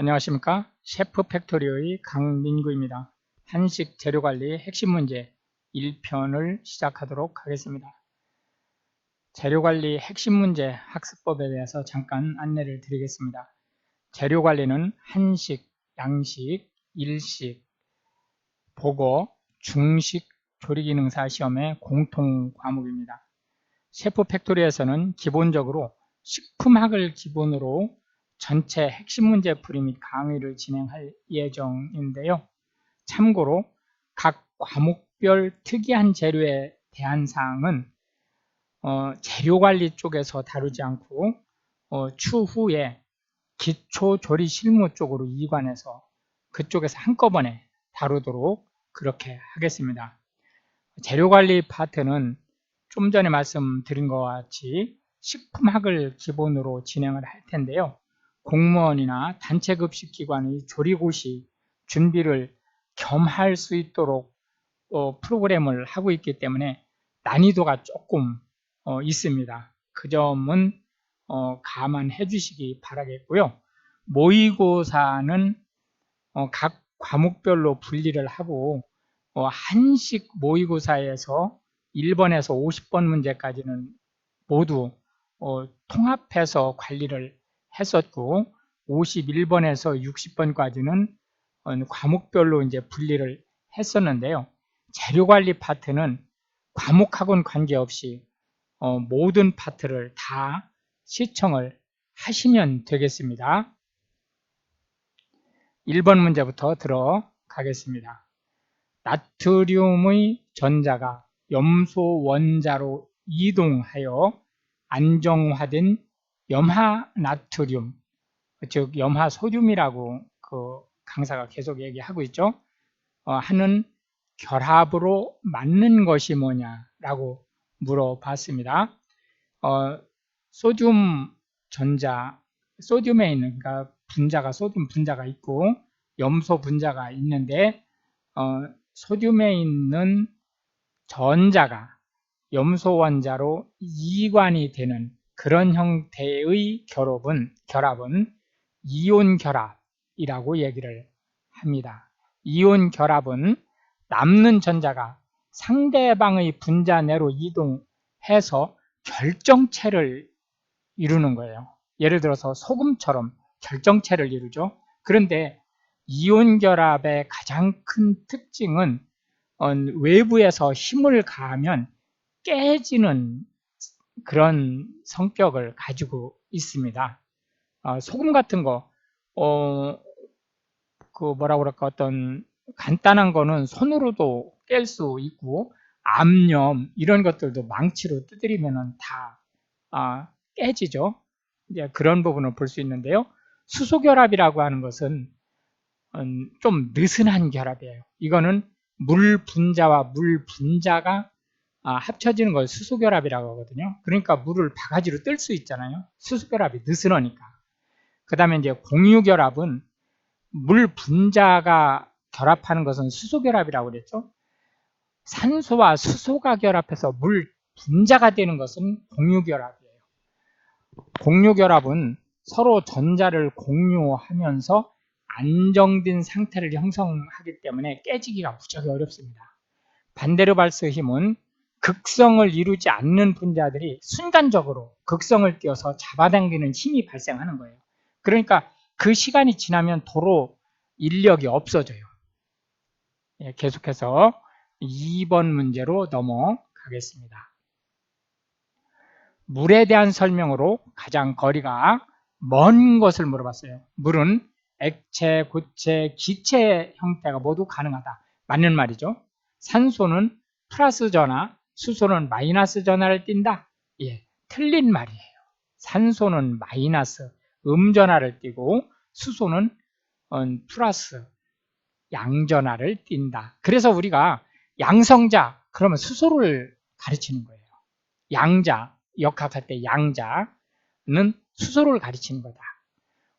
안녕하십니까? 셰프 팩토리의 강민구입니다. 한식 재료관리 핵심 문제 1편을 시작하도록 하겠습니다. 재료관리 핵심 문제 학습법에 대해서 잠깐 안내를 드리겠습니다. 재료관리는 한식, 양식, 일식, 보고, 중식 조리기능사 시험의 공통 과목입니다. 셰프 팩토리에서는 기본적으로 식품학을 기본으로 전체 핵심 문제 풀이 및 강의를 진행할 예정인데요. 참고로 각 과목별 특이한 재료에 대한 사항은 재료관리 쪽에서 다루지 않고 추후에 기초조리 실무 쪽으로 이관해서 그쪽에서 한꺼번에 다루도록 그렇게 하겠습니다. 재료관리 파트는 좀 전에 말씀드린 것과 같이 식품학을 기본으로 진행을 할 텐데요. 공무원이나 단체급식기관의 조리고시 준비를 겸할 수 있도록 프로그램을 하고 있기 때문에 난이도가 조금 있습니다. 그 점은 감안해 주시기 바라겠고요. 모의고사는 각 과목별로 분리를 하고 한식 모의고사에서 1번에서 50번 문제까지는 모두 통합해서 관리를 했었고 51번에서 60번까지는 과목별로 이제 분리를 했었는데요. 재료관리 파트는 과목하고는 관계없이 모든 파트를 다 시청을 하시면 되겠습니다. 1번 문제부터 들어가겠습니다. 나트륨의 전자가 염소 원자로 이동하여 안정화된 염화나트륨, 즉 염화소듐이라고 그 강사가 계속 얘기하고 있죠. 하는 결합으로 맞는 것이 뭐냐라고 물어봤습니다. 소듐 전자, 소듐에 있는, 그러니까 분자가 소듐 분자가 있고 염소 분자가 있는데 소듐에 있는 전자가 염소 원자로 이관이 되는 그런 형태의 결합은 이온 결합이라고 얘기를 합니다. 이온 결합은 남는 전자가 상대방의 분자 내로 이동해서 결정체를 이루는 거예요. 예를 들어서 소금처럼 결정체를 이루죠. 그런데 이온 결합의 가장 큰 특징은 외부에서 힘을 가하면 깨지는 그런 성격을 가지고 있습니다. 소금 같은 거, 뭐라고 그럴까, 어떤 간단한 거는 손으로도 깰 수 있고, 암염, 이런 것들도 망치로 두드리면 다 깨지죠. 이제 그런 부분을 볼 수 있는데요. 수소결합이라고 하는 것은 좀 느슨한 결합이에요. 이거는 물 분자와 물 분자가 합쳐지는 걸 수소결합이라고 하거든요. 그러니까 물을 바가지로 뜰 수 있잖아요. 수소결합이 느슨하니까. 그 다음에 이제 공유결합은 물 분자가 결합하는 것은 수소결합이라고 그랬죠. 산소와 수소가 결합해서 물 분자가 되는 것은 공유결합이에요. 공유결합은 서로 전자를 공유하면서 안정된 상태를 형성하기 때문에 깨지기가 무척 어렵습니다. 반대로 발수 힘은 극성을 이루지 않는 분자들이 순간적으로 극성을 띄어서 잡아당기는 힘이 발생하는 거예요. 그러니까 그 시간이 지나면 도로 인력이 없어져요. 계속해서 2번 문제로 넘어가겠습니다. 물에 대한 설명으로 가장 거리가 먼 것을 물어봤어요. 물은 액체, 고체, 기체 형태가 모두 가능하다. 맞는 말이죠. 산소는 플러스 전하, 수소는 마이너스 전하를 띈다. 예, 틀린 말이에요. 산소는 마이너스 음전하를 띠고 수소는 플러스 양전하를 띈다. 그래서 우리가 양성자 그러면 수소를 가르치는 거예요. 양자 역학할 때 양자는 수소를 가르치는 거다.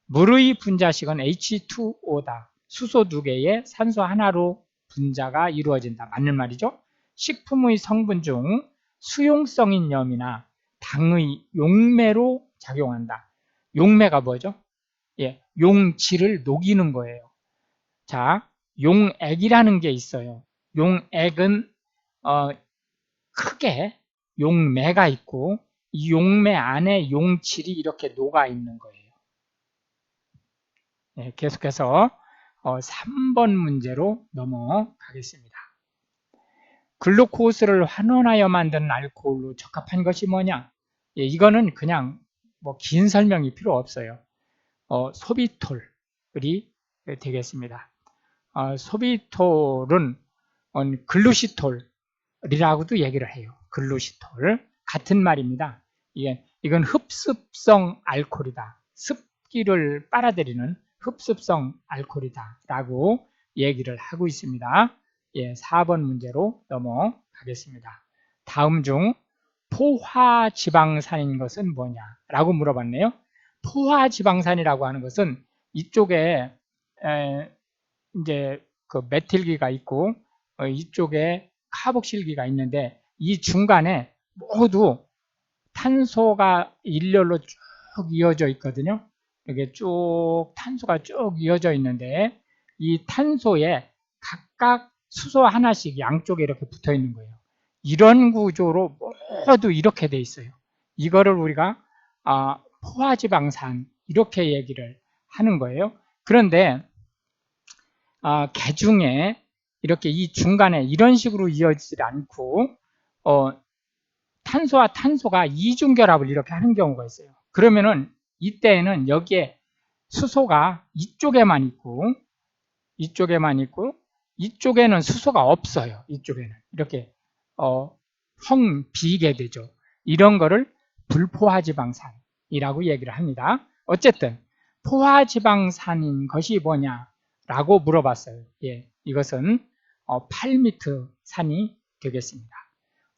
물의 분자식은 H2O다. 수소 2개에 산소 하나로 분자가 이루어진다. 맞는 말이죠. 식품의 성분 중 수용성인 염이나 당의 용매로 작용한다. 용매가 뭐죠? 예, 용질을 녹이는 거예요. 자, 용액이라는 게 있어요. 용액은 크게 용매가 있고 이 용매 안에 용질이 이렇게 녹아 있는 거예요. 예, 계속해서 3번 문제로 넘어가겠습니다. 글루코스를 환원하여 만든 알코올로 적합한 것이 뭐냐? 예, 이거는 그냥 뭐 긴 설명이 필요 없어요. 소비톨이 되겠습니다. 소비톨은 글루시톨이라고도 얘기를 해요. 글루시톨 같은 말입니다. 이건 흡습성 알코올이다. 습기를 빨아들이는 흡습성 알코올이다 라고 얘기를 하고 있습니다. 예, 4번 문제로 넘어가겠습니다. 다음 중 포화지방산인 것은 뭐냐 라고 물어봤네요. 포화지방산이라고 하는 것은 이쪽에 이제 그 메틸기가 있고 이쪽에 카복실기가 있는데 이 중간에 모두 탄소가 일렬로 쭉 이어져 있거든요. 이렇게 쭉 탄소가 쭉 이어져 있는데 이 탄소에 각각 수소 하나씩 양쪽에 이렇게 붙어 있는 거예요. 이런 구조로 모두 이렇게 돼 있어요. 이거를 우리가 포화지방산 이렇게 얘기를 하는 거예요. 그런데 개 중에 이렇게 이 중간에 이런 식으로 이어지지 않고 탄소와 탄소가 이중결합을 이렇게 하는 경우가 있어요. 그러면은 이때에는 여기에 수소가 이쪽에만 있고 이쪽에는 수소가 없어요. 이쪽에는 이렇게 텅 비게 되죠. 이런 거를 불포화지방산이라고 얘기를 합니다. 어쨌든 포화지방산인 것이 뭐냐라고 물어봤어요. 예, 이것은 팔미트 산이 되겠습니다.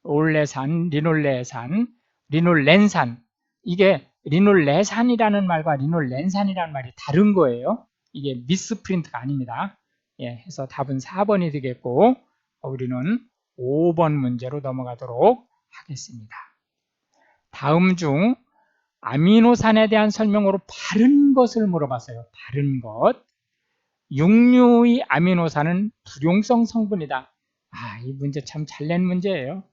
올레산, 리놀레산, 리놀렌산. 이게 리놀레산이라는 말과 리놀렌산이라는 말이 다른 거예요. 이게 미스프린트가 아닙니다. 예, 해서 답은 4번이 되겠고 우리는 5번 문제로 넘어가도록 하겠습니다. 다음 중 아미노산에 대한 설명으로 바른 것을 물어봤어요. 바른 것. 육류의 아미노산은 불용성 성분이다. 이 문제 참 잘 낸 문제예요.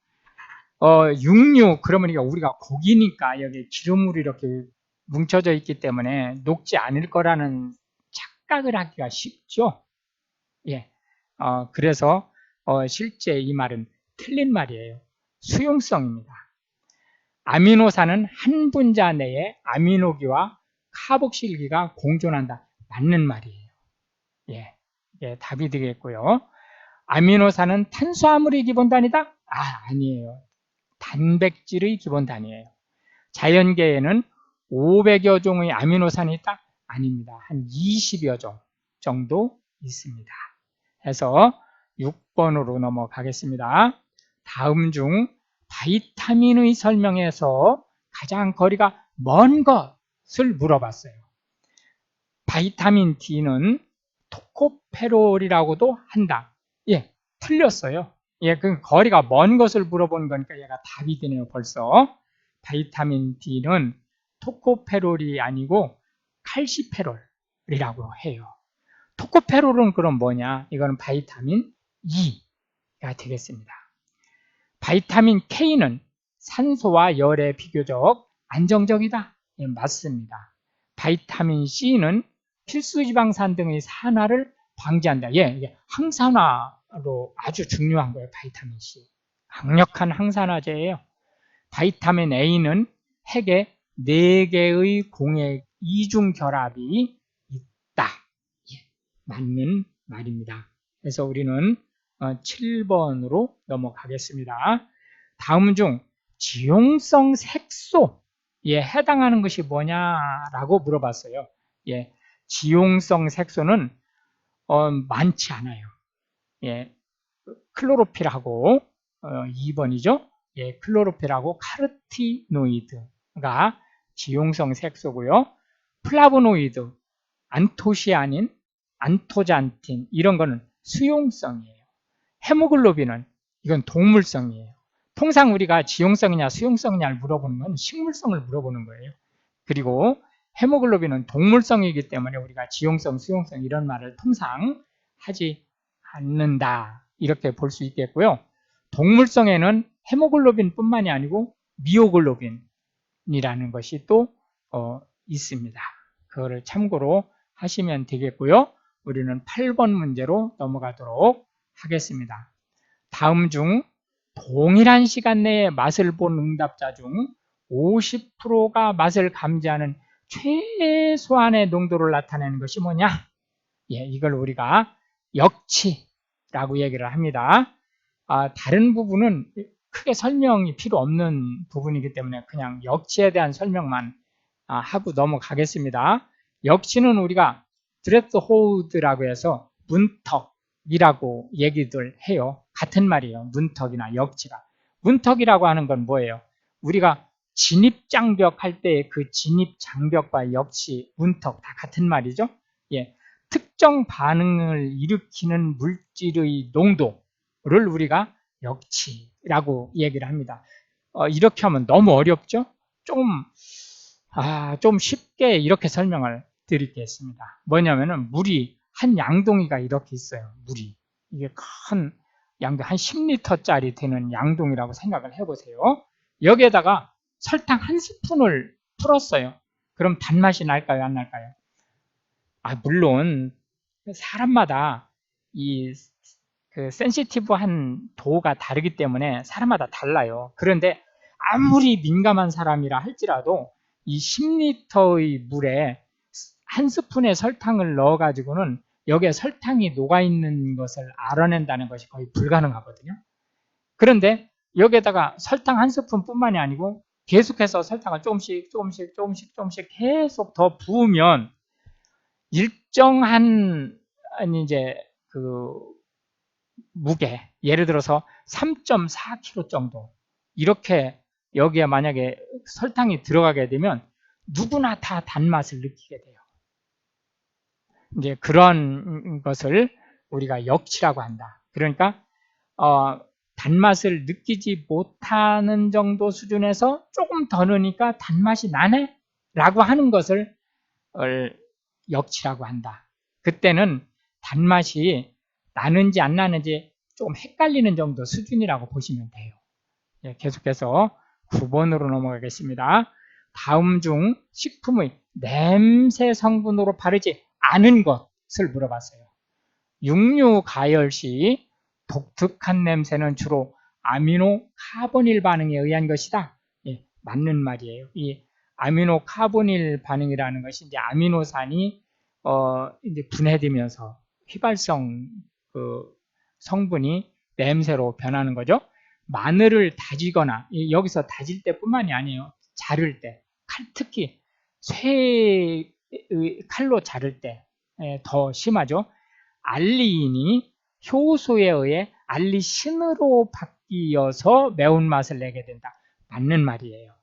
육류, 그러면 우리가 고기니까 여기 기름으로 이렇게 뭉쳐져 있기 때문에 녹지 않을 거라는 착각을 하기가 쉽죠. 예. 그래서 실제 이 말은 틀린 말이에요. 수용성입니다. 아미노산은 한 분자 내에 아미노기와 카복실기가 공존한다. 맞는 말이에요. 예. 예, 답이 되겠고요. 아미노산은 탄수화물의 기본 단위다? 아니에요. 단백질의 기본 단위예요. 자연계에는 500여 종의 아미노산이 있다? 아닙니다. 한 20여 종 정도 있습니다. 해서 6번으로 넘어가겠습니다. 다음 중 바이타민의 설명에서 가장 거리가 먼 것을 물어봤어요. 바이타민 D는 토코페롤이라고도 한다. 예, 틀렸어요. 예, 그 거리가 먼 것을 물어본 거니까 얘가 답이 되네요, 벌써. 바이타민 D는 토코페롤이 아니고 칼시페롤이라고 해요. 토코페롤은 그럼 뭐냐? 이거는 바이타민 E가 되겠습니다. 바이타민 K는 산소와 열에 비교적 안정적이다. 예, 맞습니다. 바이타민 C는 필수지방산 등의 산화를 방지한다. 예, 이게 항산화로 아주 중요한 거예요. 바이타민 C. 강력한 항산화제예요. 바이타민 A는 핵에 4개의 공액 이중 결합이 있다. 예, 맞는 말입니다. 그래서 우리는 7번으로 넘어가겠습니다. 다음 중 지용성 색소에 해당하는 것이 뭐냐라고 물어봤어요. 예, 지용성 색소는 많지 않아요. 예, 클로로필하고 2번이죠. 예, 클로로필하고 카르티노이드가 지용성 색소고요. 플라보노이드, 안토시아닌, 안토잔틴 이런 거는 수용성이에요. 헤모글로빈은 이건 동물성이에요. 통상 우리가 지용성이냐 수용성이냐를 물어보는 건 식물성을 물어보는 거예요. 그리고 헤모글로빈은 동물성이기 때문에 우리가 지용성, 수용성 이런 말을 통상 하지 않는다. 이렇게 볼 수 있겠고요. 동물성에는 헤모글로빈 뿐만이 아니고 미오글로빈이라는 것이 또 있습니다. 그거를 참고로 하시면 되겠고요. 우리는 8번 문제로 넘어가도록 하겠습니다. 다음 중 동일한 시간 내에 맛을 본 응답자 중 50%가 맛을 감지하는 최소한의 농도를 나타내는 것이 뭐냐? 예, 이걸 우리가 역치라고 얘기를 합니다. 다른 부분은 크게 설명이 필요 없는 부분이기 때문에 그냥 역치에 대한 설명만 하고 넘어가겠습니다. 역치는 우리가 드레스호드라고 해서 문턱이라고 얘기들 해요. 같은 말이에요. 문턱이나 역치가. 문턱이라고 하는 건 뭐예요? 우리가 진입장벽 할 때 그 진입장벽과 역치, 문턱 다 같은 말이죠. 예, 특정 반응을 일으키는 물질의 농도를 우리가 역치라고 얘기를 합니다. 이렇게 하면 너무 어렵죠? 좀 쉽게 이렇게 설명을 드리겠습니다. 뭐냐면은 물이 한 양동이가 이렇게 있어요. 물이. 이게 큰 양동, 한 10리터짜리 되는 양동이라고 생각을 해보세요. 여기에다가 설탕 한 스푼을 풀었어요. 그럼 단맛이 날까요? 안 날까요? 물론 사람마다 그 센시티브한 도가 다르기 때문에 사람마다 달라요. 그런데 아무리 민감한 사람이라 할지라도 이 10리터의 물에 한 스푼의 설탕을 넣어가지고는 여기에 설탕이 녹아있는 것을 알아낸다는 것이 거의 불가능하거든요. 그런데 여기에다가 설탕 한 스푼 뿐만이 아니고 계속해서 설탕을 조금씩 계속 더 부으면 일정한 이제 그 무게, 예를 들어서 3.4kg 정도 이렇게 여기에 만약에 설탕이 들어가게 되면 누구나 다 단맛을 느끼게 돼요. 이제 그런 것을 우리가 역치라고 한다. 그러니까 단맛을 느끼지 못하는 정도 수준에서 조금 더 넣으니까 단맛이 나네? 라고 하는 것을 역치라고 한다. 그때는 단맛이 나는지 안 나는지 조금 헷갈리는 정도 수준이라고 보시면 돼요. 예, 계속해서 9번으로 넘어가겠습니다. 다음 중 식품의 냄새 성분으로 바르지 않은 것을 물어봤어요. 육류 가열 시 독특한 냄새는 주로 아미노 카보닐 반응에 의한 것이다. 예, 맞는 말이에요. 이 아미노 카보닐 반응이라는 것이 이제 아미노산이 이제 분해되면서 휘발성 그 성분이 냄새로 변하는 거죠. 마늘을 다지거나 여기서 다질 때뿐만이 아니에요. 자를 때, 특히 쇠의 칼로 자를 때 더 심하죠. 알리인이 효소에 의해 알리신으로 바뀌어서 매운맛을 내게 된다. 맞는 말이에요.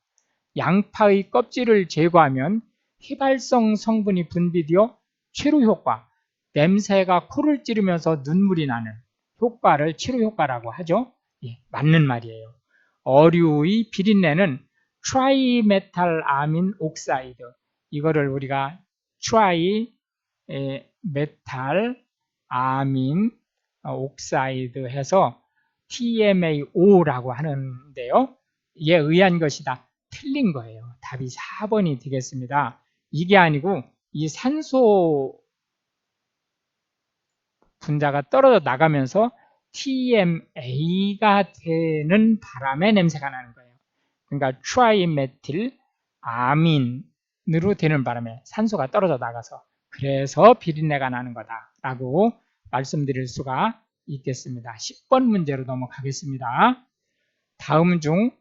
양파의 껍질을 제거하면 휘발성 성분이 분비되어 치료 효과, 냄새가 코를 찌르면서 눈물이 나는 효과를 치료 효과라고 하죠. 예, 맞는 말이에요. 어류의 비린내는 트라이메탈 아민 옥사이드, 이거를 우리가 트라이메탈 아민 옥사이드 해서 TMAO라고 하는데요. 이에 의한 것이다. 틀린 거예요. 답이 4번이 되겠습니다. 이게 아니고 이 산소 분자가 떨어져 나가면서 TMA가 되는 바람에 냄새가 나는 거예요. 그러니까 트라이메틸 아민으로 되는 바람에 산소가 떨어져 나가서 그래서 비린내가 나는 거다라고 말씀드릴 수가 있겠습니다. 10번 문제로 넘어가겠습니다. 다음 중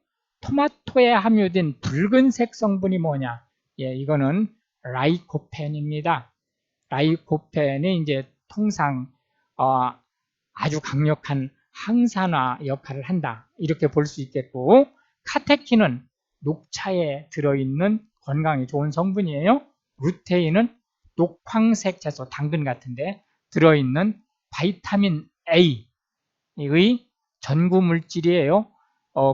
토마토에 함유된 붉은색 성분이 뭐냐? 예, 이거는 라이코펜입니다. 라이코펜이 이제 통상 아주 강력한 항산화 역할을 한다. 이렇게 볼 수 있겠고, 카테킨은 녹차에 들어있는 건강에 좋은 성분이에요. 루테인은 녹황색 채소, 당근 같은데 들어있는 바이타민 A의 전구 물질이에요.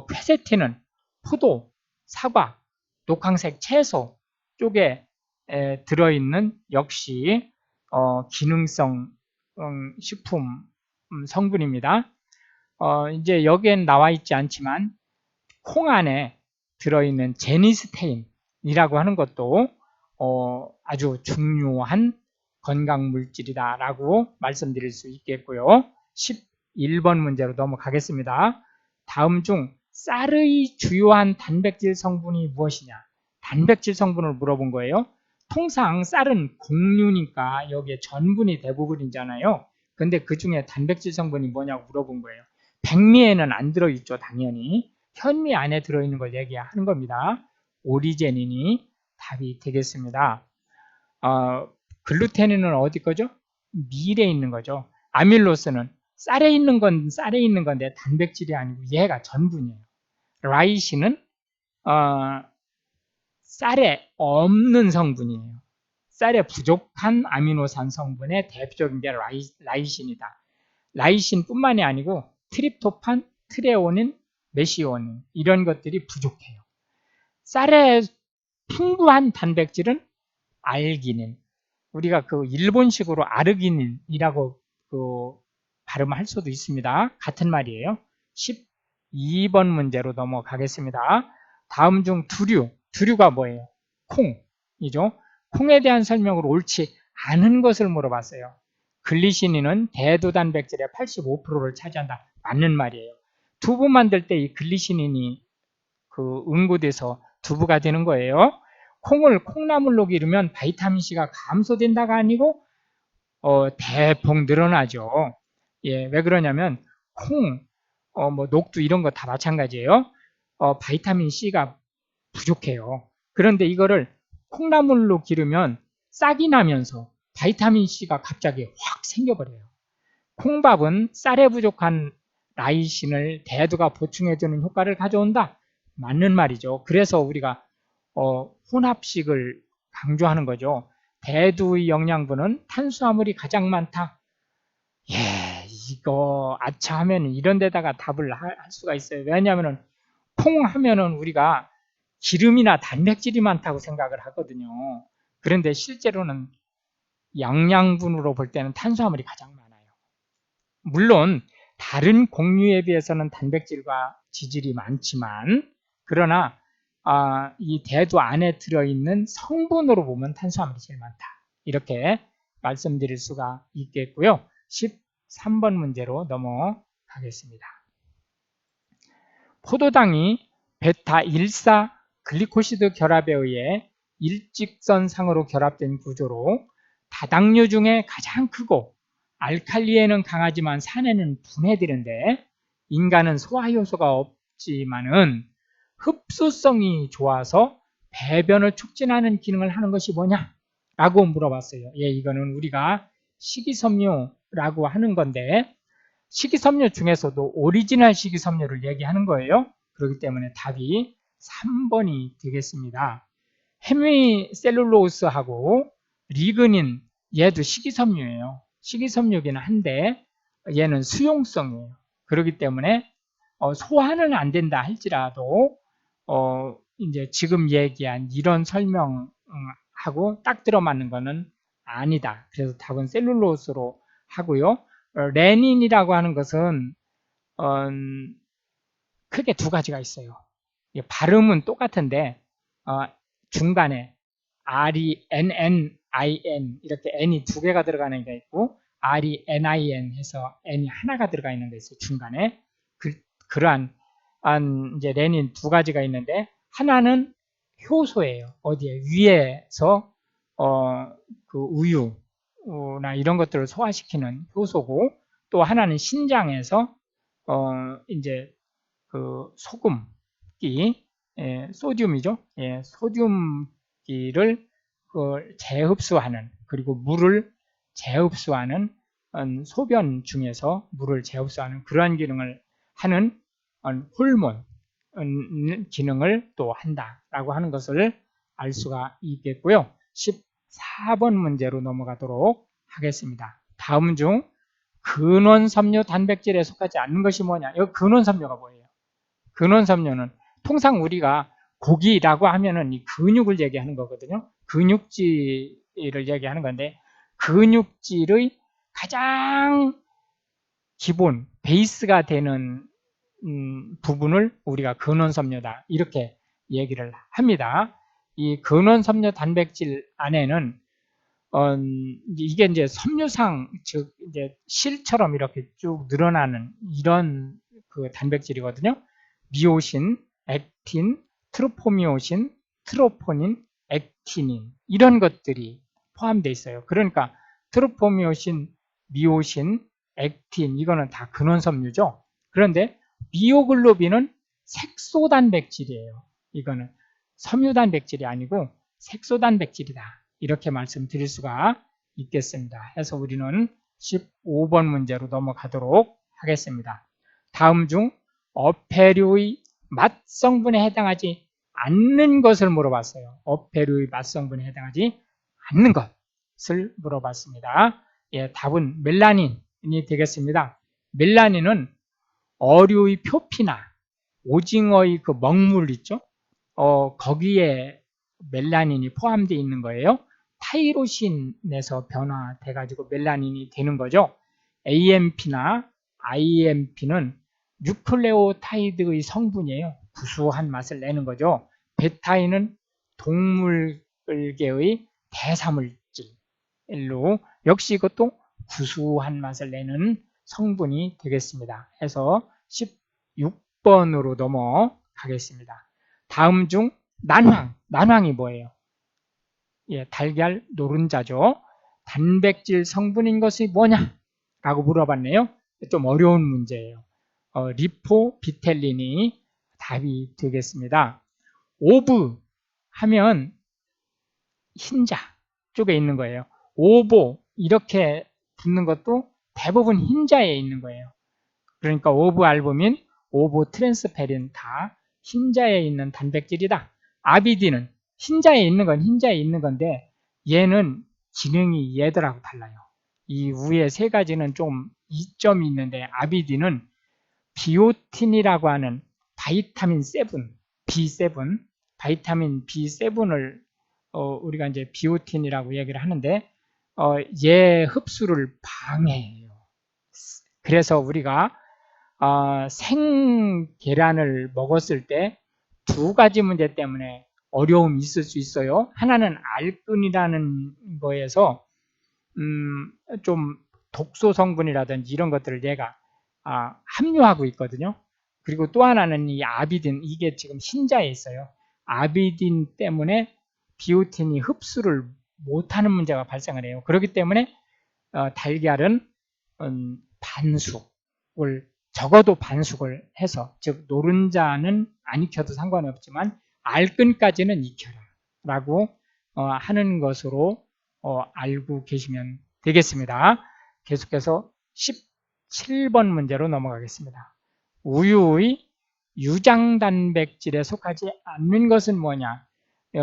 퀘세틴은 포도, 사과, 녹황색 채소 쪽에 들어있는 역시 기능성 식품 성분입니다. 이제 여기엔 나와 있지 않지만 콩 안에 들어있는 제니스테인이라고 하는 것도 아주 중요한 건강물질이다라고 말씀드릴 수 있겠고요. 11번 문제로 넘어가겠습니다. 다음 중 쌀의 주요한 단백질 성분이 무엇이냐? 단백질 성분을 물어본 거예요. 통상 쌀은 곡류니까 여기에 전분이 대부분이잖아요. 근데 그 중에 단백질 성분이 뭐냐고 물어본 거예요. 백미에는 안 들어있죠, 당연히. 현미 안에 들어있는 걸 얘기하는 겁니다. 오리제닌이 답이 되겠습니다. 글루테닌은 어디 거죠? 밀에 있는 거죠. 아밀로스는 쌀에 있는 건 쌀에 있는 건데 단백질이 아니고 얘가 전분이에요. 라이신은 쌀에 없는 성분이에요. 쌀에 부족한 아미노산 성분의 대표적인 게 라이신이다. 라이신뿐만이 아니고 트립토판, 트레오닌, 메시오닌 이런 것들이 부족해요. 쌀에 풍부한 단백질은 알기닌, 우리가 그 일본식으로 아르기닌이라고 발음할 수도 있습니다. 같은 말이에요. 12번 문제로 넘어가겠습니다. 다음 중 두류가 뭐예요? 콩이죠. 콩에 대한 설명을 옳지 않은 것을 물어봤어요. 글리시닌은 대두 단백질의 85%를 차지한다. 맞는 말이에요. 두부 만들 때 이 글리시닌이 응고돼서 두부가 되는 거예요. 콩을 콩나물로 기르면 바이타민C가 감소된다가 아니고 대폭 늘어나죠. 예, 왜 그러냐면 콩, 뭐 녹두 이런 거 다 마찬가지예요. 바이타민C가 부족해요. 그런데 이거를 콩나물로 기르면 싹이 나면서 바이타민C가 갑자기 확 생겨버려요. 콩밥은 쌀에 부족한 라이신을 대두가 보충해주는 효과를 가져온다. 맞는 말이죠. 그래서 우리가 혼합식을 강조하는 거죠. 대두의 영양분은 탄수화물이 가장 많다. 예, 이거 아차하면 이런 데다가 답을 할 수가 있어요. 왜냐하면 콩 하면은 우리가 기름이나 단백질이 많다고 생각을 하거든요. 그런데 실제로는 영양분으로 볼 때는 탄수화물이 가장 많아요. 물론 다른 곡류에 비해서는 단백질과 지질이 많지만 그러나 이 대두 안에 들어있는 성분으로 보면 탄수화물이 제일 많다. 이렇게 말씀드릴 수가 있겠고요. 13번 문제로 넘어가겠습니다. 포도당이 베타1,4 글리코시드 결합에 의해 일직선상으로 결합된 구조로 다당류 중에 가장 크고 알칼리에는 강하지만 산에는 분해되는데 인간은 소화효소가 없지만은 흡수성이 좋아서 배변을 촉진하는 기능을 하는 것이 뭐냐? 라고 물어봤어요. 예, 이거는 우리가 식이섬유라고 하는 건데 식이섬유 중에서도 오리지널 식이섬유를 얘기하는 거예요. 그렇기 때문에 답이 3번이 되겠습니다. 헤미셀룰로스하고 리그닌 얘도 식이섬유예요. 식이섬유긴 한데 얘는 수용성이에요. 그렇기 때문에 소화는 안 된다 할지라도 이제 지금 얘기한 이런 설명하고 딱 들어맞는 거는 아니다. 그래서 답은 셀룰로스로 하고요. 레닌이라고 하는 것은 크게 두 가지가 있어요. 발음은 똑같은데 중간에 R이 NNIN 이렇게 N이 두 개가 들어가는 게 있고 R이 NIN 해서 N이 하나가 들어가 있는 게 있어요. 중간에 그러한 이제 레닌 두 가지가 있는데 하나는 효소예요. 어디에 위에서 그 우유나 이런 것들을 소화시키는 효소고 또 하나는 신장에서 이제 그 소금기 소듐이죠. 예, 소듐기를 재흡수하는 그리고 물을 재흡수하는 소변 중에서 물을 재흡수하는 그러한 기능을 하는 호르몬 기능을 또 한다라고 하는 것을 알 수가 있겠고요. 14번 문제로 넘어가도록 하겠습니다. 다음 중 근원섬유 단백질에 속하지 않는 것이 뭐냐? 여기 근원섬유가 뭐예요? 근원섬유는 통상 우리가 고기라고 하면은 이 근육을 얘기하는 거거든요. 근육질을 얘기하는 건데, 근육질의 가장 기본 베이스가 되는 부분을 우리가 근원섬유다 이렇게 얘기를 합니다. 이 근원섬유 단백질 안에는 이게 이제 섬유상, 즉 이제 실처럼 이렇게 쭉 늘어나는 이런 그 단백질이거든요. 미오신, 액틴, 트로포미오신, 트로포닌, 액티닌 이런 것들이 포함되어 있어요. 그러니까 트로포미오신, 미오신, 액틴 이거는 다 근원섬유죠. 그런데 미오글로빈은 색소 단백질이에요. 이거는 섬유 단백질이 아니고 색소 단백질이다. 이렇게 말씀드릴 수가 있겠습니다. 해서 우리는 15번 문제로 넘어가도록 하겠습니다. 다음 중 어패류의 맛 성분에 해당하지 않는 것을 물어봤어요. 어패류의 맛 성분에 해당하지 않는 것을 물어봤습니다. 예, 답은 멜라닌이 되겠습니다. 멜라닌은 어류의 표피나 오징어의 그 먹물 있죠? 거기에 멜라닌이 포함되어 있는 거예요. 타이로신에서 변화돼 가지고 멜라닌이 되는 거죠. AMP나 IMP는 뉴클레오타이드의 성분이에요. 구수한 맛을 내는 거죠. 베타인은 동물계의 대사물질로 역시 이것도 구수한 맛을 내는 성분이 되겠습니다. 해서 16번으로 넘어가겠습니다. 다음 중 난황이 뭐예요? 예, 달걀 노른자죠. 단백질 성분인 것이 뭐냐? 라고 물어봤네요. 좀 어려운 문제예요. 리포비텔린이 답이 되겠습니다. 오브 하면 흰자 쪽에 있는 거예요. 오보 이렇게 붙는 것도 대부분 흰자에 있는 거예요. 그러니까 오브 알부민, 오브 트랜스페린 다 흰자에 있는 단백질이다. 아비딘은 흰자에 있는 건 흰자에 있는 건데 얘는 기능이 얘들하고 달라요. 이 위에 세 가지는 좀 이점이 있는데 아비딘은 비오틴이라고 하는 바이타민 7, B7, 바이타민 B7을 우리가 이제 비오틴이라고 얘기를 하는데 얘 흡수를 방해해요. 그래서 우리가 생계란을 먹었을 때 두 가지 문제 때문에 어려움이 있을 수 있어요. 하나는 알끈이라는 거에서 좀 독소 성분이라든지 이런 것들을 얘가 함유하고 있거든요. 그리고 또 하나는 이 아비딘, 이게 지금 흰자에 있어요. 아비딘 때문에 비오틴이 흡수를 못하는 문제가 발생을 해요. 그렇기 때문에 달걀은 반숙을 적어도 반숙을 해서, 즉 노른자는 안 익혀도 상관이 없지만 알끈까지는 익혀라 라고 하는 것으로 알고 계시면 되겠습니다. 계속해서 17번 문제로 넘어가겠습니다. 우유의 유장단백질에 속하지 않는 것은 뭐냐?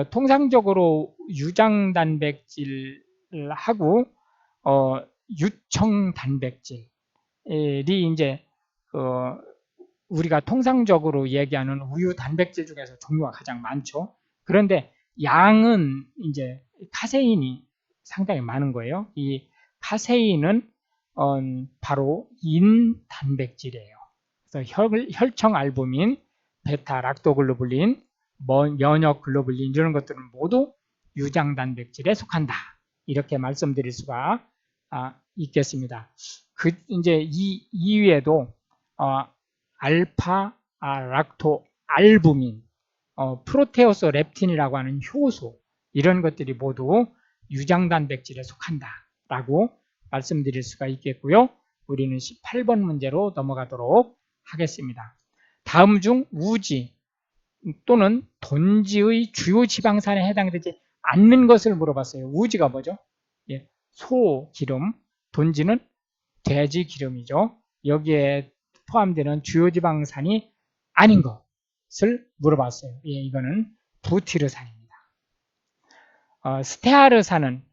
통상적으로 유장단백질하고 유청단백질이 이제 우리가 통상적으로 얘기하는 우유 단백질 중에서 종류가 가장 많죠. 그런데 양은 이제 카세인이 상당히 많은 거예요. 이 카세인은 바로 인 단백질이에요. 그래서 혈청 알부민, 베타 락토글로불린, 면역 글로불린 이런 것들은 모두 유장 단백질에 속한다. 이렇게 말씀드릴 수가 있겠습니다. 이제 이 이외에도 알파 락토 알부민, 프로테오스 렙틴이라고 하는 효소 이런 것들이 모두 유장 단백질에 속한다라고 말씀드릴 수가 있겠고요. 우리는 18번 문제로 넘어가도록 하겠습니다. 다음 중 우지 또는 돈지의 주요 지방산에 해당되지 않는 것을 물어봤어요. 우지가 뭐죠? 예, 소 기름, 돈지는 돼지 기름이죠. 여기에 포함되는 주요 지방산이 아닌 것을 물어봤어요. 예, 이거는 부티르산입니다. 스테아르산은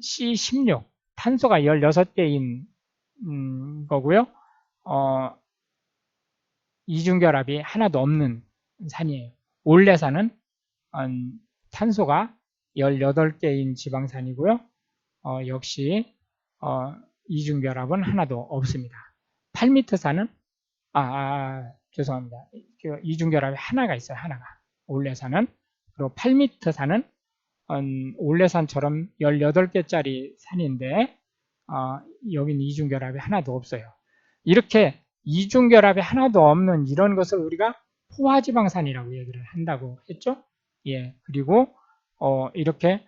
C16, 탄소가 16개인 거고요. 이중결합이 하나도 없는 산이에요. 올레산은 탄소가 18개인 지방산이고요. 역시 이중결합은 하나도 없습니다. 8m산은 죄송합니다. 이중결합이 하나가 있어요. 하나가. 올레산은. 그리고 8m산은 올레산처럼 18개짜리 산인데 여긴 이중결합이 하나도 없어요. 이렇게 이중결합이 하나도 없는 이런 것을 우리가 포화지방산이라고 얘기를 한다고 했죠. 예, 그리고 이렇게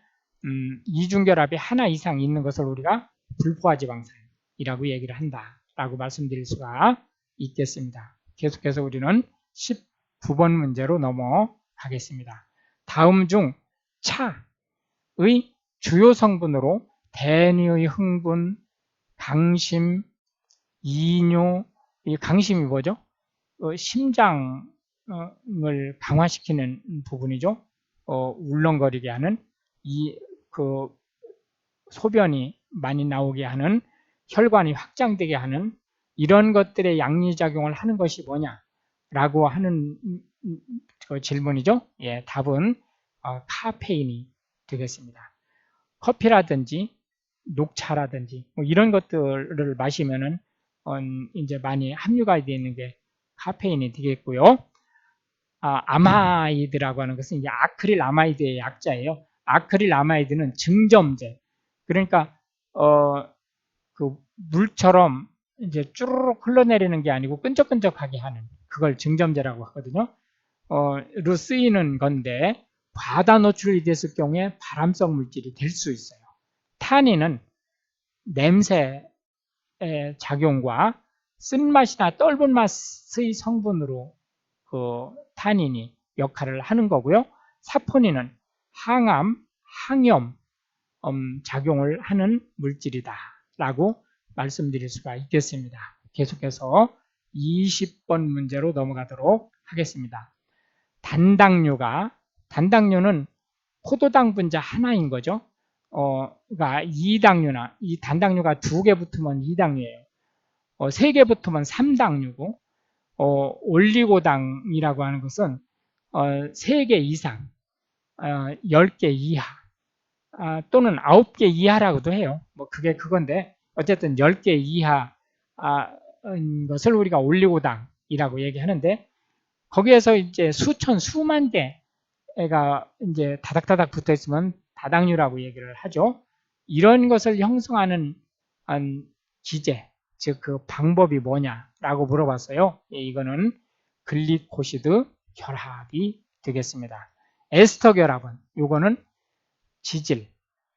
이중결합이 하나 이상 있는 것을 우리가 불포화지방산이라고 얘기를 한다라고 말씀드릴 수가 있겠습니다. 계속해서 우리는 19번 문제로 넘어가겠습니다. 다음 중 차의 주요 성분으로 대뇌의 흥분, 강심, 이뇨, 이 강심이 뭐죠? 심장을 강화시키는 부분이죠. 울렁거리게 하는 소변이 많이 나오게 하는, 혈관이 확장되게 하는 이런 것들의 양리작용을 하는 것이 뭐냐라고 하는 질문이죠. 예, 답은 카페인이 되겠습니다. 커피라든지 녹차라든지 이런 것들을 마시면은 이제 많이 함유가 되어 있는 게 카페인이 되겠고요. 아마이드라고 하는 것은 이제 아크릴 아마이드의 약자예요. 아크릴 아마이드는 증점제. 그러니까 그 물처럼 이제 쭈르륵 흘러내리는 게 아니고 끈적끈적하게 하는, 그걸 증점제라고 하거든요. 로 쓰이는 건데 과다 노출이 됐을 경우에 발암성 물질이 될 수 있어요. 타닌은 냄새의 작용과 쓴맛이나 떫은 맛의 성분으로 그 타닌이 역할을 하는 거고요. 사포닌은 항암, 항염 작용을 하는 물질이다 라고 말씀드릴 수가 있겠습니다. 계속해서 20번 문제로 넘어가도록 하겠습니다. 단당류는 포도당 분자 하나인 거죠. 그러니까 2당류나, 이 단당류가 2개 붙으면 2당류예요. 3개 붙으면 3당류고, 올리고당이라고 하는 것은 3개 이상, 10개 이하, 또는 9개 이하라고도 해요. 뭐 그게 그건데 어쨌든 10개 이하 것을 우리가 올리고당이라고 얘기하는데, 거기에서 이제 수천 수만 개가 이제 다닥다닥 붙어 있으면 다당류라고 얘기를 하죠. 이런 것을 형성하는 기제, 즉 그 방법이 뭐냐라고 물어봤어요. 이거는 글리코시드 결합이 되겠습니다. 에스터 결합은 이거는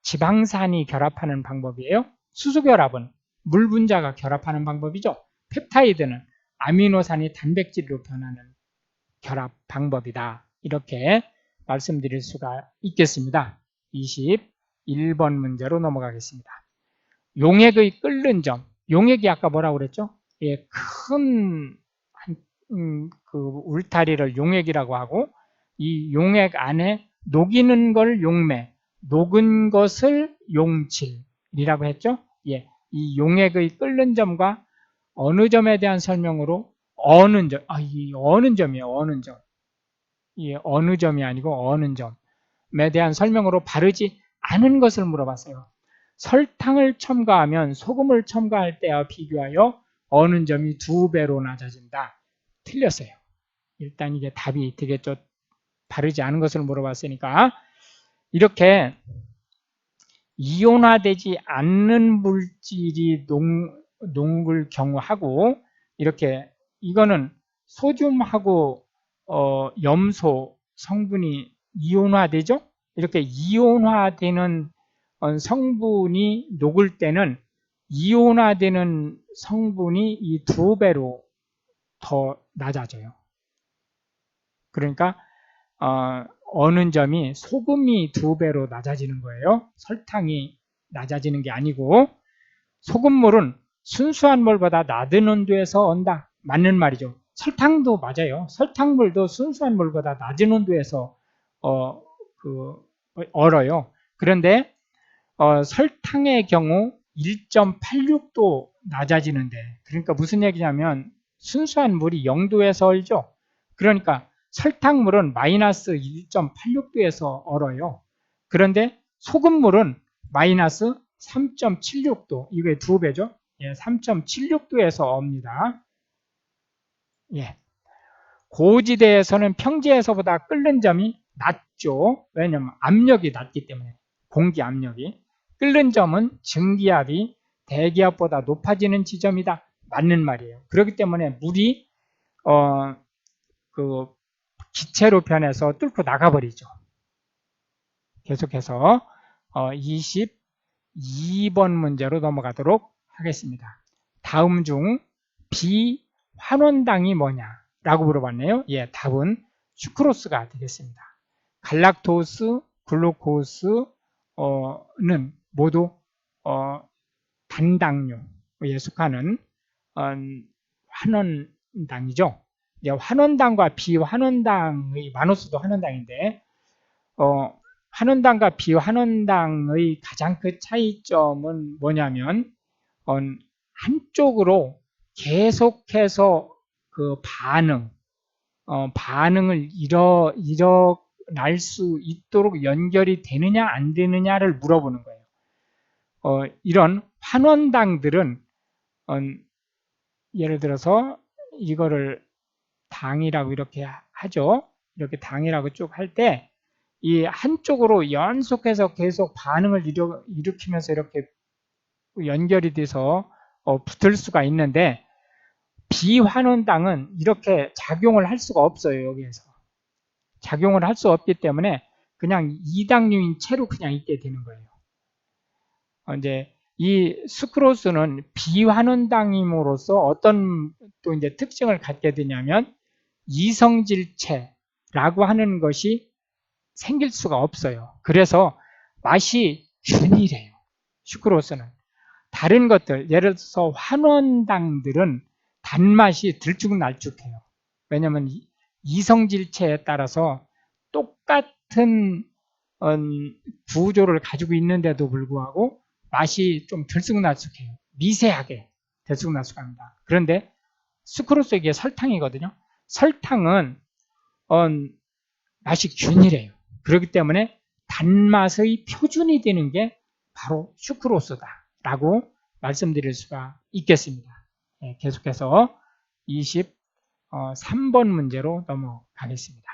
지방산이 결합하는 방법이에요. 수소 결합은 물 분자가 결합하는 방법이죠. 펩타이드는 아미노산이 단백질로 변하는 결합 방법이다. 이렇게 말씀드릴 수가 있겠습니다. 21번 문제로 넘어가겠습니다. 용액의 끓는 점. 용액이 아까 뭐라고 그랬죠? 예, 큰 그 울타리를 용액이라고 하고, 이 용액 안에 녹이는 걸 용매, 녹은 것을 용질이라고 했죠? 예, 이 용액의 끓는 점과 어느 점에 대한 설명으로 어느 점, 이 어느 점이에요. 어느 점. 예, 어느 점이 아니고 어느 점에 대한 설명으로 바르지 않은 것을 물어봤어요. 설탕을 첨가하면 소금을 첨가할 때와 비교하여 어느 점이 2배로 낮아진다. 틀렸어요. 일단 이게 답이 되겠죠. 바르지 않은 것을 물어봤으니까. 이렇게 이온화되지 않는 물질이 녹을 경우하고, 이렇게 이거는 소듐하고 염소 성분이 이온화되죠. 이렇게 이온화되는 성분이 녹을 때는 이온화되는 성분이 이 2배로 더 낮아져요. 그러니까 어느 점이 소금이 2배로 낮아지는 거예요. 설탕이 낮아지는 게 아니고, 소금물은 순수한 물보다 낮은 온도에서 온다. 맞는 말이죠. 설탕도 맞아요. 설탕물도 순수한 물보다 낮은 온도에서 얼어요. 그런데 설탕의 경우 1.86도 낮아지는데, 그러니까 무슨 얘기냐면 순수한 물이 0도에서 얼죠. 그러니까 설탕물은 마이너스 1.86도에서 얼어요. 그런데 소금물은 마이너스 3.76도, 이게 2배죠. 예, 3.76도에서 옵니다. 예. 고지대에서는 평지에서보다 끓는 점이 낮죠. 왜냐하면 압력이 낮기 때문에, 공기 압력이. 끓는 점은 증기압이 대기압보다 높아지는 지점이다. 맞는 말이에요. 그렇기 때문에 물이 그 기체로 변해서 뚫고 나가버리죠. 계속해서 22번 문제로 넘어가도록 하겠습니다. 다음 중 비환원당이 뭐냐라고 물어봤네요. 예, 답은 수크로스가 되겠습니다. 갈락토스, 글루코스는 모두 단당류에 속하는 환원당이죠. 환원당과 비환원당의 마노스도 환원당인데 환원당과 비환원당의 가장 큰 차이점은 뭐냐면 한쪽으로 계속해서 그 반응을 일어날 수 있도록 연결이 되느냐 안 되느냐를 물어보는 거예요. 이런 환원당들은 예를 들어서 이거를 당이라고 이렇게 하죠. 이렇게 당이라고 쭉 할 때 이 한쪽으로 연속해서 계속 반응을 일으키면서 이렇게 연결이 돼서 붙을 수가 있는데 비환원당은 이렇게 작용을 할 수가 없어요. 여기에서 작용을 할 수 없기 때문에 그냥 이당류인 채로 그냥 있게 되는 거예요. 이제 이 수크로스는 비환원당임으로써 어떤 또 이제 특징을 갖게 되냐면 이성질체라고 하는 것이 생길 수가 없어요. 그래서 맛이 균일해요. 수크로스는. 다른 것들, 예를 들어서 환원당들은 단맛이 들쭉날쭉해요. 왜냐하면 이성질체에 따라서 똑같은 구조를 가지고 있는데도 불구하고 맛이 좀 들쑥날쑥해요. 미세하게 들쑥날쑥합니다. 그런데 수크로스 이게 설탕이거든요. 설탕은 맛이 균일해요. 그렇기 때문에 단맛의 표준이 되는 게 바로 수크로스다라고 말씀드릴 수가 있겠습니다. 네, 계속해서 23번 문제로 넘어가겠습니다.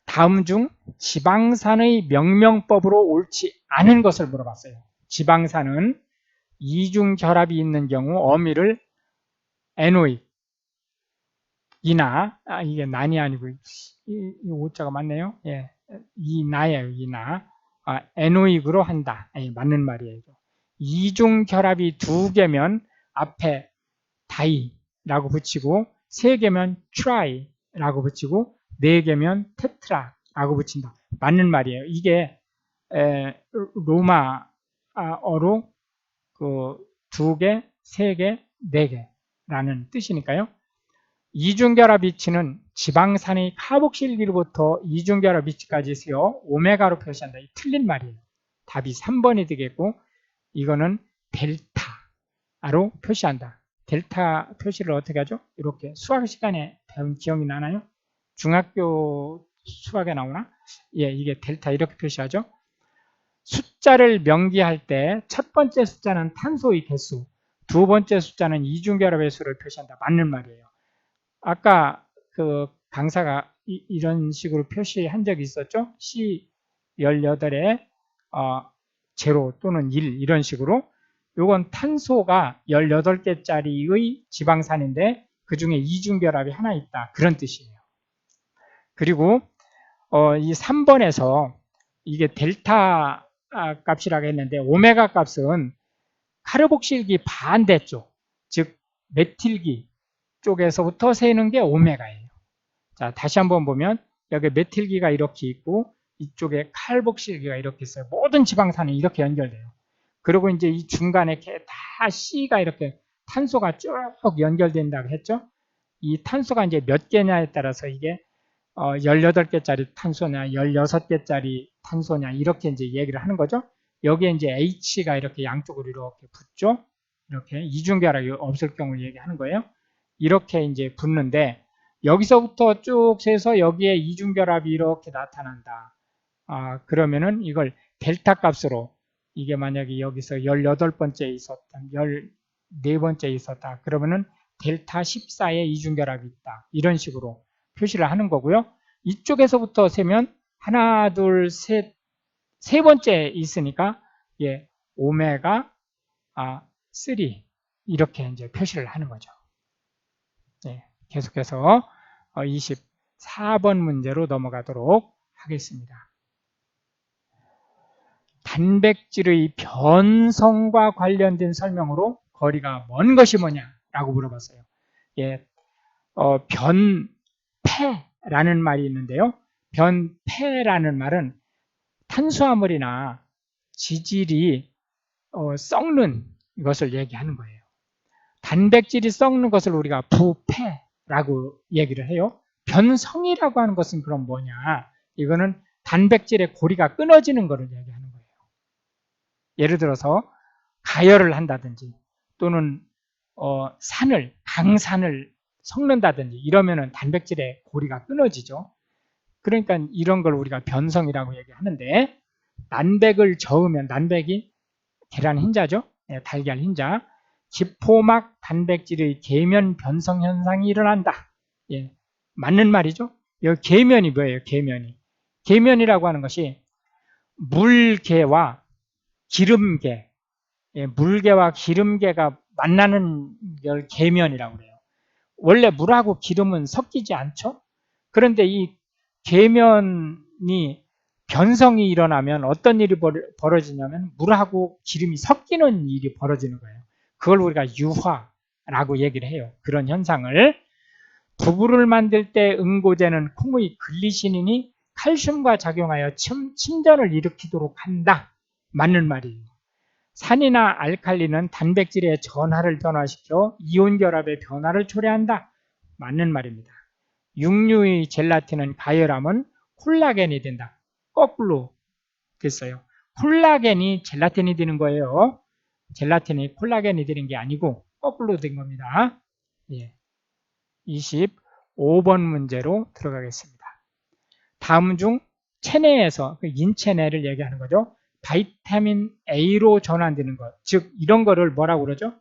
다음 중 지방산의 명명법으로 옳지 않은 것을 물어봤어요. 지방산은 이중결합이 있는 경우 어미를 에노익 이나 이게 난이 아니고 이 오자가 맞네요. 예, 이나예요. 이나 에노익으로 한다. 맞는 말이에요. 이중 결합이 2개면 앞에 다이라고 붙이고 3개면 트라이라고 붙이고 4개면 테트라라고 붙인다. 맞는 말이에요. 이게 로마어로 그 2개, 3개, 4개라는 뜻이니까요. 이중결합 위치는 지방산의 카복실기로부터 이중결합 위치까지 세워 오메가로 표시한다. 이 틀린 말이에요. 답이 3번이 되겠고 이거는 델타로 표시한다. 델타 표시를 어떻게 하죠? 이렇게 수학 시간에 배운 기억이 나나요? 중학교 수학에 나오나? 예, 이게 델타 이렇게 표시하죠. 숫자를 명기할 때 첫 번째 숫자는 탄소의 개수, 두 번째 숫자는 이중결합의 수를 표시한다. 맞는 말이에요. 아까 그 강사가 이런 식으로 표시한 적이 있었죠. C18에 0 또는 1 이런 식으로. 요건 탄소가 18개짜리의 지방산인데 그 중에 이중결합이 하나 있다. 그런 뜻이에요. 그리고 이 3번에서 이게 델타 값이라고 했는데 오메가 값은 카르복실기 반대쪽, 즉 메틸기 쪽에서부터 세는 게 오메가예요. 자, 다시 한번 보면 여기 메틸기가 이렇게 있고 이쪽에 칼복실기가 이렇게 있어요. 모든 지방산이 이렇게 연결돼요. 그리고 이제 이 중간에 다 C가 이렇게 탄소가 쭉 연결된다고 했죠. 이 탄소가 이제 몇 개냐에 따라서 이게 18개짜리 탄소냐 16개짜리 탄소냐 이렇게 이제 얘기를 하는 거죠. 여기에 이제 H가 이렇게 양쪽으로 이렇게 붙죠. 이렇게 이중결합이 없을 경우 얘기하는 거예요. 이렇게 이제 붙는데 여기서부터 쭉 세서 여기에 이중결합이 이렇게 나타난다. 그러면은 이걸 델타 값으로 이게 만약에 여기서 18번째 있었다, 14번째 있었다. 그러면은 델타 14의 이중결합이 있다. 이런 식으로 표시를 하는 거고요. 이쪽에서부터 세면 하나, 둘, 셋, 세 번째 있으니까 예, 오메가 3 이렇게 이제 표시를 하는 거죠. 예, 계속해서 24번 문제로 넘어가도록 하겠습니다. 단백질의 변성과 관련된 설명으로 거리가 먼 것이 뭐냐라고 물어봤어요. 예, 변폐라는 말이 있는데요. 변폐라는 말은 탄수화물이나 지질이 썩는 것을 얘기하는 거예요. 단백질이 썩는 것을 우리가 부패라고 얘기를 해요. 변성이라고 하는 것은 그럼 뭐냐? 이거는 단백질의 고리가 끊어지는 것을 얘기하는 거예요. 예를 들어서 가열을 한다든지 또는 강산을 섞는다든지 이러면은 단백질의 고리가 끊어지죠. 그러니까 이런 걸 우리가 변성이라고 얘기하는데, 난백을 저으면, 난백이 계란 흰자죠. 네, 달걀 흰자. 지포막 단백질의 계면 변성 현상이 일어난다. 예, 맞는 말이죠. 여기 계면이 뭐예요? 계면이라고 하는 것이 물계와 기름계, 물계와 기름계가 만나는 걸 계면이라고 그래요. 원래 물하고 기름은 섞이지 않죠? 그런데 이 계면이 변성이 일어나면 어떤 일이 벌어지냐면 물하고 기름이 섞이는 일이 벌어지는 거예요. 그걸 우리가 유화라고 얘기를 해요. 그런 현상을. 두부를 만들 때 응고제는 콩의 글리시닌이 칼슘과 작용하여 침전을 일으키도록 한다. 맞는 말이에요. 산이나 알칼리는 단백질의 전하를 변화시켜 이온 결합의 변화를 초래한다. 맞는 말입니다. 육류의 젤라틴은 가열하면 콜라겐이 된다. 거꾸로 됐어요. 콜라겐이 젤라틴이 되는 거예요. 젤라틴이 콜라겐이 되는 게 아니고 거꾸로 된 겁니다. 예. 25번 문제로 들어가겠습니다. 다음 중 체내에서 인체내를 얘기하는 거죠. 바이타민 A로 전환되는 것, 즉 이런 거를 뭐라고 그러죠?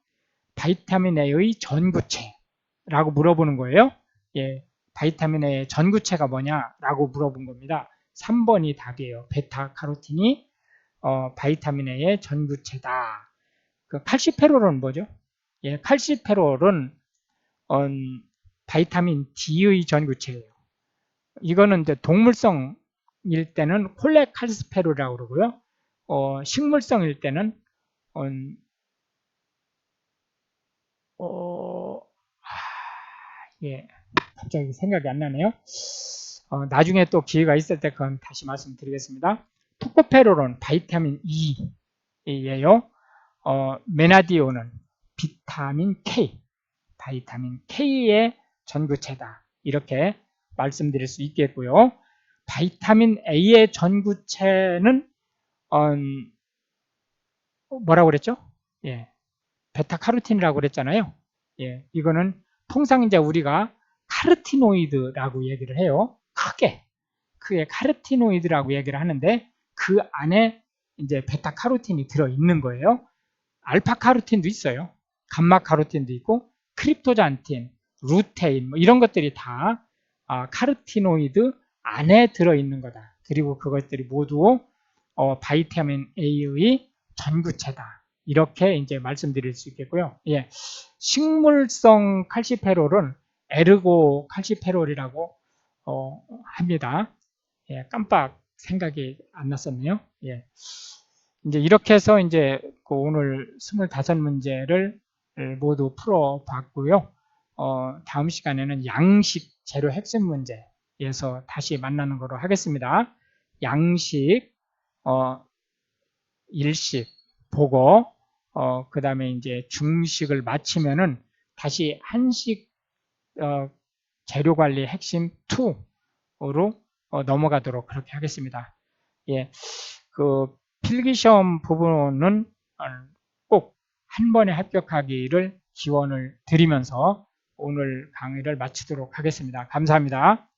바이타민 A의 전구체라고 물어보는 거예요. 예, 바이타민 A의 전구체가 뭐냐라고 물어본 겁니다. 3번이 답이에요. 베타카로틴이 바이타민 A의 전구체다. 그 칼시페롤은 뭐죠? 예, 칼시페롤은 바이타민 D의 전구체예요. 이거는 이제 동물성일 때는 콜레칼시페롤이라고 그러고요. 식물성일 때는 예, 갑자기 생각이 안 나네요. 나중에 또 기회가 있을 때 그건 다시 말씀드리겠습니다. 토코페롤은 바이타민 E예요. 메나디오는 비타민 K, 바이타민 K의 전구체다. 이렇게 말씀드릴 수 있겠고요. 바이타민 A의 전구체는 뭐라고 그랬죠? 예, 베타카로틴이라고 그랬잖아요. 예, 이거는 통상 이제 우리가 카르티노이드라고 얘기를 해요. 크게 카르티노이드라고 얘기를 하는데 그 안에 이제 베타카로틴이 들어 있는 거예요. 알파카로틴도 있어요. 감마카로틴도 있고 크립토잔틴, 루테인 뭐 이런 것들이 다 카르티노이드 안에 들어 있는 거다. 그리고 그것들이 모두 바이타민 A의 전구체다. 이렇게 이제 말씀드릴 수 있겠고요. 예, 식물성 칼시페롤은 에르고 칼시페롤이라고 합니다. 예, 깜빡 생각이 안 났었네요. 예. 이제 이렇게 해서 이제 오늘 25문제를 모두 풀어봤고요. 다음 시간에는 양식 재료 핵심 문제에서 다시 만나는 거로 하겠습니다. 양식, 일식 보고, 그 다음에 이제 중식을 마치면은 다시 한식 재료 관리 핵심 2로 넘어가도록 그렇게 하겠습니다. 예, 그 필기시험 부분은 꼭 한 번에 합격하기를 기원을 드리면서 오늘 강의를 마치도록 하겠습니다. 감사합니다.